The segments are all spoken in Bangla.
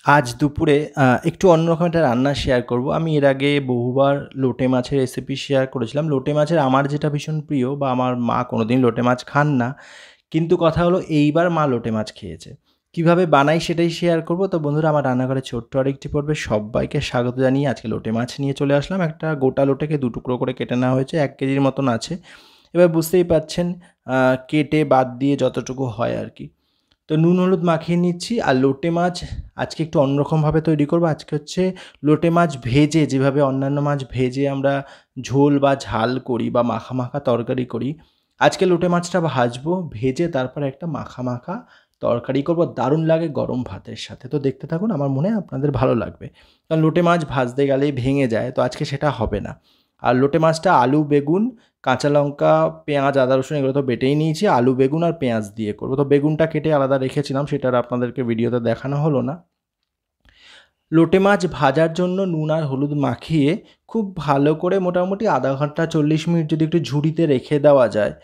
আজ দুপুরে একটু অন্যরকম একটা রান্না শেয়ার করব। আমি এর আগে বহুবার লোটে মাছের রেসিপি শেয়ার করেছিলাম। লোটে মাছের আমার যেটা ভীষণ প্রিয় বা আমার মা কোনোদিন লোটে মাছ খান না। কিন্তু কথা হলো এইবার মা লোটে মাছ খেয়েছে। কিভাবে বানাই সেটাই শেয়ার করব। তো বন্ধুরা আমার রান্নাঘরের ছোট্ট আরেকটি পর্বে সব্বাইকে স্বাগত জানিয়ে আজকে লোটে মাছ নিয়ে চলে আসলাম। একটা গোটা লোটেকে ২ টুকরো করে কেটে নেওয়া হয়েছে। ১ কেজির মতন আছে। এবার বুঝতেই পারছেন কেটে বাদ দিয়ে যতটুকু হয় আরকি। তো নুন হলুদ মাখিয়ে নিচ্ছি। আর লোটে মাছ আজকে একটু অন্যরকমভাবে তৈরি করব। আজকে হচ্ছে লোটে মাছ ভেজে, যেভাবে অন্যান্য মাছ ভেজে আমরা ঝোল বা ঝাল করি বা মাখা, মাখা তরকারি করি, আজকে লোটে মাছটা ভাজবো, ভেজে তারপরে একটা মাখা, মাখা তরকারি করব। দারুণ লাগে গরম ভাতের সাথে। তো দেখতে থাকুন, আমার মনে হয় আপনাদের ভালো লাগবে। কারণ লোটে মাছ ভাজতে গেলেই ভেঙে যায়, তো আজকে সেটা হবে না। আর লোটে মাছটা আলু, বেগুন, কাঁচা লঙ্কা, পেঁয়াজ, আদা, রসুন এগুলো তো বেটেই নিয়েছি। আলু, বেগুন আর পেঁয়াজ দিয়ে করব। তো বেগুনটা কেটে আলাদা রেখেছিলাম, সেটা আর আপনাদেরকে ভিডিওতে দেখানো হলো না। লোটে মাছ ভাজার জন্য নুন আর হলুদ মাখিয়ে খুব ভালো করে মোটামুটি ০.৫ ঘন্টা ৪০ মিনিট যদি একটু ঝুড়িতে রেখে দেওয়া যায়,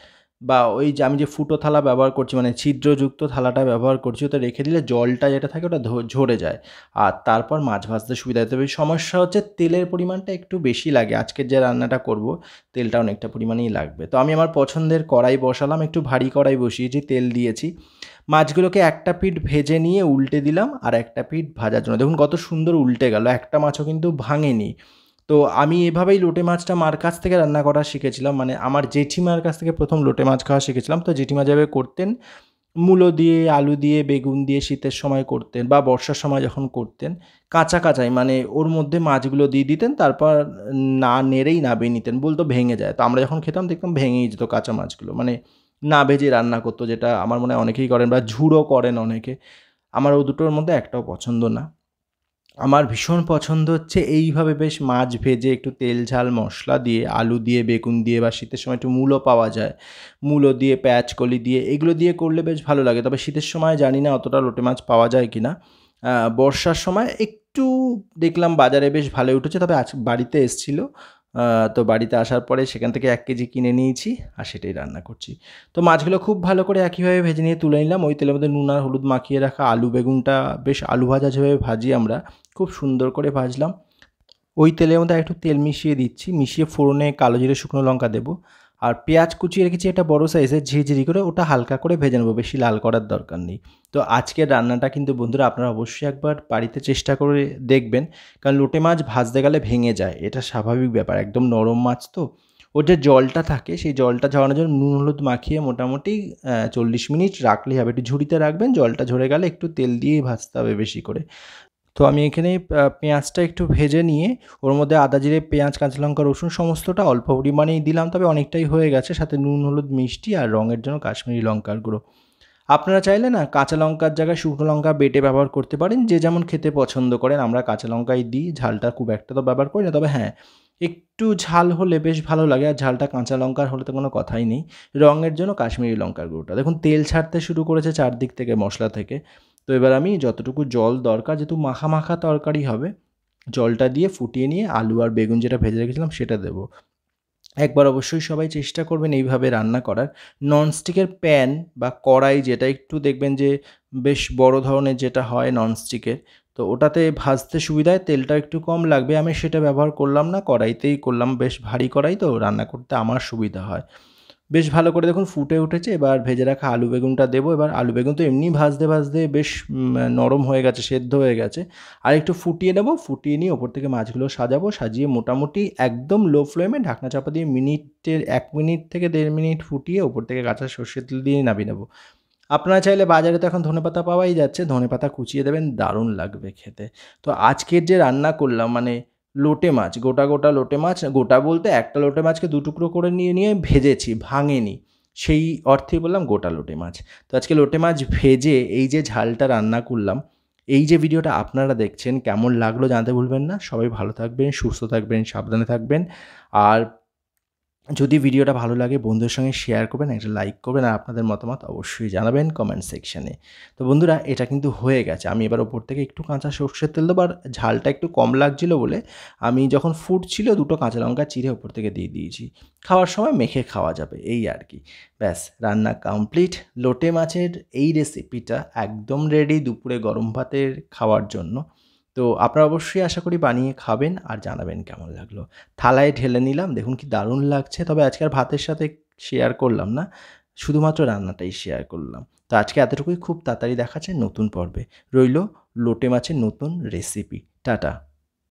বা ওই যে আমি যে ফুটো থালা ব্যবহার করছি, মানে ছিদ্রযুক্ত থালাটা ব্যবহার করছি, ওতে রেখে দিলে জলটা যেটা থাকে ওটা ঝরে যায়। আর তারপর মাছ ভাজতে সুবিধা হয়। তবে সমস্যা হচ্ছে তেলের পরিমাণটা একটু বেশি লাগে। আজকের যে রান্নাটা করব তেলটা অনেকটা পরিমাণেই লাগবে। তো আমি আমার পছন্দের কড়াই বসালাম, একটু ভারী কড়াই বসিয়েছি, তেল দিয়েছি। মাছগুলোকে একটা পিঠ ভেজে নিয়ে উল্টে দিলাম আর একটা পিঠ ভাজার জন্য। দেখুন কত সুন্দর উল্টে গেল। একটা মাছও কিন্তু ভাঙেনি। তো আমি এভাবেই লোটে মাছটা মার কাছ থেকে রান্না করা শিখেছিলাম। মানে আমার জেঠিমার কাছ থেকে ১ম লোটে মাছ খাওয়া শিখেছিলাম। তো জেঠিমা যেভাবে করতেন, মূলো দিয়ে, আলু দিয়ে, বেগুন দিয়ে শীতের সময় করতেন বা বর্ষার সময় যখন করতেন, কাঁচা, কাঁচাই মানে ওর মধ্যে মাছগুলো দিয়ে দিতেন, তারপর না নেড়েই নামিয়ে নিতেন। বলত ভেঙে যায়। তো আমরা যখন খেতাম দেখতাম ভেঙেই যেত কাঁচা মাছগুলো। মানে না ভেজে রান্না করত, যেটা আমার মনে হয় অনেকেই করেন বা ঝুড়ো করেন অনেকে। আমার ও দুটোর মধ্যে একটাও পছন্দ না। আমার ভীষণ পছন্দ হচ্ছে এইভাবে বেশ মাছ ভেজে একটু তেল ঝাল মশলা দিয়ে, আলু দিয়ে, বেগুন দিয়ে, বা শীতের সময় একটু মূলো পাওয়া যায়। মূলো দিয়ে, পেঁয়াজকলি দিয়ে, এগুলো দিয়ে করলে বেশ ভালো লাগে। তবে শীতের সময় জানি না অতটা লোটে মাছ পাওয়া যায় কিনা। বর্ষার সময় একটু দেখলাম বাজারে বেশ ভালোই উঠেছে। তবে আজ বাড়িতে এসছিল। আ তো বাড়িতে আসার পরে সেখান থেকে ১ কেজি কিনে নিয়েছি আর সেটাই রান্না করছি। তো মাছগুলো খুব ভালো করে একইভাবে ভেজে নিয়ে তুলে নিলাম। ওই তেলের মধ্যে নুন আর হলুদ মাখিয়ে রাখা আলু, বেগুনটা বেশ আলু ভাজা যেভাবে ভাজি আমরা, খুব সুন্দর করে ভাজলাম। ওই তেলের মধ্যে আরেকটু তেল মিশিয়ে দিচ্ছি। মিশিয়ে ফোড়নে কালো জিরে, শুকনো লঙ্কা দেবো। আর পেঁয়াজ কুচিয়ে রেখেছি একটা বড় সাইজের, ঝিরিঝিরি করে, ওটা হালকা করে ভেজে নেবো, বেশি লাল করার দরকার নেই। তো আজকের রান্নাটা কিন্তু বন্ধুরা আপনারা অবশ্যই একবার বাড়িতে চেষ্টা করে দেখবেন। কারণ লোটে মাছ ভাজতে গেলে ভেঙে যায়। এটা স্বাভাবিক ব্যাপার। একদম নরম মাছ তো। ওর যে জলটা থাকে সেই জলটা ঝরানোর জন্য নুন হলুদ মাখিয়ে মোটামুটি ৪০ মিনিট রাখলেই হবে। একটু ঝুড়িতে রাখবেন, জলটা ঝরে গেলে একটু তেল দিয়েই ভাজতে হবে বেশি করে। তো আমি এখানে পেঁয়াজটা একটু ভেজে নিয়ে ওর মধ্যে আদা, জিরে, পেঁয়াজ, কাঁচা লঙ্কা, রসুন সমস্তটা অল্প পরিমাণেই দিলাম। তবে অনেকটাই হয়ে গেছে। সাথে নুন, হলুদ, মিষ্টি আর রঙের জন্য কাশ্মীরি লঙ্কার গুঁড়ো। আপনারা চাইলে না কাঁচা লঙ্কার জায়গায় শুকনো লঙ্কা বেটে ব্যবহার করতে পারেন। যে যেমন খেতে পছন্দ করেন। আমরা কাঁচা লঙ্কাই দিই। ঝালটা খুব একটা তো ব্যবহার করি না। তবে হ্যাঁ, একটু ঝাল হলে বেশ ভালো লাগে। আর ঝালটা কাঁচা লঙ্কার হলে তো কোনো কথাই নেই। রঙের জন্য কাশ্মীরি লঙ্কার গুঁড়োটা। দেখুন তেল ছাড়তে শুরু করেছে চারদিক থেকে, মশলা থেকে। তো এবার আমি যতটুকু জল দরকার, যেহেতু মাখা, মাখা তরকারি হবে, জলটা দিয়ে ফুটিয়ে নিয়ে আলু আর বেগুন যেটা ভেজে রেখেছিলাম সেটা দেবো। একবার অবশ্যই সবাই চেষ্টা করবেন এইভাবে রান্না করার। ননস্টিকের প্যান বা কড়াই, যেটা একটু দেখবেন যে বেশ বড় ধরনের যেটা হয় ননস্টিকের, তো ওটাতে ভাজতে সুবিধা হয়, তেলটা একটু কম লাগবে। আমি সেটা ব্যবহার করলাম না, কড়াইতেই করলাম। বেশ ভারী কড়াই তো, রান্না করতে আমার সুবিধা হয়। বেশ ভালো করে দেখুন ফুটে উঠেছে। এবার ভেজে রাখা আলু বেগুনটা দেবো। এবার আলু বেগুন তো এমনি ভাজতে, ভাজতে বেশ নরম হয়ে গেছে, সেদ্ধ হয়ে গেছে। আরেকটু ফুটিয়ে নেবো। ফুটিয়ে নিয়ে ওপর থেকে মাছগুলো সাজাবো। সাজিয়ে মোটামুটি একদম লো ফ্লেমে ঢাকনা চাপা দিয়ে ১ মিনিট থেকে ১.৫ মিনিট ফুটিয়ে ওপর থেকে কাঁচা সর্ষের তেল দিয়ে নামিয়ে নেবো। আপনারা চাইলে, বাজারে তো এখন ধনেপাতা পাওয়াই যাচ্ছে, ধনেপাতা কুচিয়ে দেবেন, দারুণ লাগবে খেতে। তো আজকের যে রান্না করলাম, মানে লোটে মাছ, গোটা, গোটা লোটে মাছ, গোটা বলতে একটা লোটে মাছকে ২ টুকরো করে নিয়ে ভেজেছি, ভাঙেনি। সেই অর্থেই বললাম গোটা লোটে মাছ। তো আজকে লোটে মাছ ভেজে এই যে ঝালটা রান্না করলাম, এই যে ভিডিওটা আপনারা দেখছেন, কেমন লাগলো জানাতে ভুলবেন না। সবাই ভালো থাকবেন, সুস্থ থাকবেন, সাবধানে থাকবেন। আর যদি ভিডিওটা ভালো লাগে বন্ধুদের সঙ্গে শেয়ার করবেন, একটা লাইক করবেন আর আপনাদের মতামত অবশ্যই জানাবেন কমেন্ট সেকশানে। তো বন্ধুরা এটা কিন্তু হয়ে গেছে। আমি এবার ওপর থেকে একটু কাঁচা সর্ষের তেল দেবো আর ঝালটা একটু কম লাগছিল বলে আমি যখন ফুটছিল 2 টো কাঁচা লঙ্কা চিড়ে ওপর থেকে দিয়ে দিয়েছি। খাওয়ার সময় মেখে খাওয়া যাবে এই আর কি। ব্যাস রান্না কমপ্লিট। লোটে মাছের এই রেসিপিটা একদম রেডি দুপুরে গরম ভাতের খাওয়ার জন্য। তো আপনারা অবশ্যই আশা করি বানিয়ে খাবেন আর জানাবেন কেমন লাগলো। থালায় ঢেলে নিলাম। দেখুন কি দারুণ লাগছে। তবে আজকে আর ভাতের সাথে শেয়ার করলাম না। শুধুমাত্র রান্নাটাই শেয়ার করলাম। তো আজকে এতটুকুই, খুব তাড়াতাড়ি দেখা হচ্ছে নতুন পর্বে। রইলো লোটে মাছের নতুন রেসিপি। টাটা।